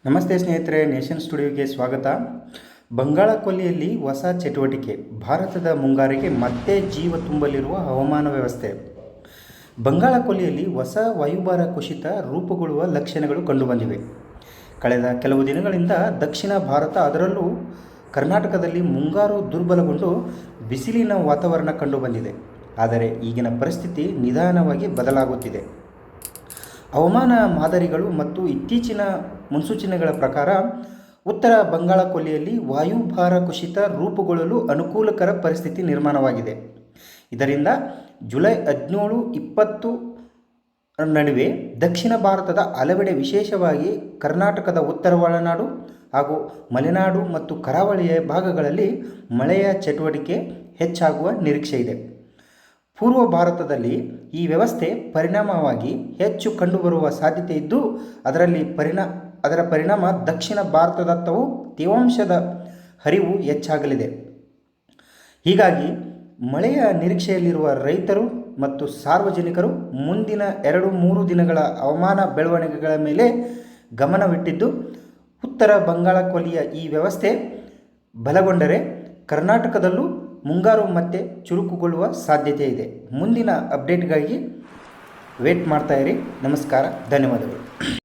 ನಮಸ್ತೆ ಸ್ನೇಹಿತರೆ, ನೇಷನ್ ಸ್ಟುಡಿಯೋಗೆ ಸ್ವಾಗತ. ಬಂಗಾಳ ಕೊಲ್ಲಿಯಲ್ಲಿ ಹೊಸ ಚಟುವಟಿಕೆ. ಭಾರತದ ಮುಂಗಾರಿಗೆ ಮತ್ತೆ ಜೀವ ತುಂಬಲಿರುವ ಹವಾಮಾನ ವ್ಯವಸ್ಥೆ. ಬಂಗಾಳ ಕೊಲ್ಲಿಯಲ್ಲಿ ಹೊಸ ವಾಯುಭಾರ ಕುಸಿತ ರೂಪುಗೊಳ್ಳುವ ಲಕ್ಷಣಗಳು ಕಂಡುಬಂದಿವೆ. ಕಳೆದ ಕೆಲವು ದಿನಗಳಿಂದ ದಕ್ಷಿಣ ಭಾರತ, ಅದರಲ್ಲೂ ಕರ್ನಾಟಕದಲ್ಲಿ ಮುಂಗಾರು ದುರ್ಬಲಗೊಂಡು ಬಿಸಿಲಿನ ವಾತಾವರಣ ಕಂಡುಬಂದಿದೆ. ಆದರೆ ಈಗಿನ ಪರಿಸ್ಥಿತಿ ನಿಧಾನವಾಗಿ ಬದಲಾಗುತ್ತಿದೆ. ಹವಾಮಾನ ಮಾದರಿಗಳು ಮತ್ತು ಇತ್ತೀಚಿನ ಮುನ್ಸೂಚನೆಗಳ ಪ್ರಕಾರ ಉತ್ತರ ಬಂಗಾಳ ಕೊಲ್ಲಿಯಲ್ಲಿ ವಾಯುಭಾರ ಕುಸಿತ ರೂಪುಗೊಳ್ಳಲು ಅನುಕೂಲಕರ ಪರಿಸ್ಥಿತಿ ನಿರ್ಮಾಣವಾಗಿದೆ. ಇದರಿಂದ ಜುಲೈ 17-20 ನಡುವೆ ದಕ್ಷಿಣ ಭಾರತದ ಹಲವೆಡೆ, ವಿಶೇಷವಾಗಿ ಕರ್ನಾಟಕದ ಉತ್ತರ ಒಳನಾಡು ಹಾಗೂ ಮಲೆನಾಡು ಮತ್ತು ಕರಾವಳಿಯ ಭಾಗಗಳಲ್ಲಿ ಮಳೆಯ ಚಟುವಟಿಕೆ ಹೆಚ್ಚಾಗುವ ನಿರೀಕ್ಷೆ ಇದೆ. ಪೂರ್ವ ಭಾರತದಲ್ಲಿ ಈ ವ್ಯವಸ್ಥೆ ಪರಿಣಾಮವಾಗಿ ಹೆಚ್ಚು ಕಂಡುಬರುವ ಸಾಧ್ಯತೆ ಇದ್ದು, ಅದರ ಪರಿಣಾಮ ದಕ್ಷಿಣ ಭಾರತದತ್ತವೂ ತೇವಾಂಶದ ಹರಿವು ಹೆಚ್ಚಾಗಲಿದೆ. ಹೀಗಾಗಿ ಮಳೆಯ ನಿರೀಕ್ಷೆಯಲ್ಲಿರುವ ರೈತರು ಮತ್ತು ಸಾರ್ವಜನಿಕರು ಮುಂದಿನ 2-3 ದಿನಗಳ ಹವಾಮಾನ ಬೆಳವಣಿಗೆಗಳ ಮೇಲೆ ಗಮನವಿಟ್ಟಿದ್ದು, ಉತ್ತರ ಬಂಗಾಳ ಕೊಲ್ಲಿಯ ಈ ವ್ಯವಸ್ಥೆ ಬಲಗೊಂಡರೆ ಕರ್ನಾಟಕದಲ್ಲೂ ಮುಂಗಾರು ಮತ್ತೆ ಚುರುಕುಗೊಳ್ಳುವ ಸಾಧ್ಯತೆ ಇದೆ. ಮುಂದಿನ ಅಪ್ಡೇಟ್ಗಾಗಿ ವೇಟ್ ಮಾಡ್ತಾ ಇರಿ. ನಮಸ್ಕಾರ, ಧನ್ಯವಾದಗಳು.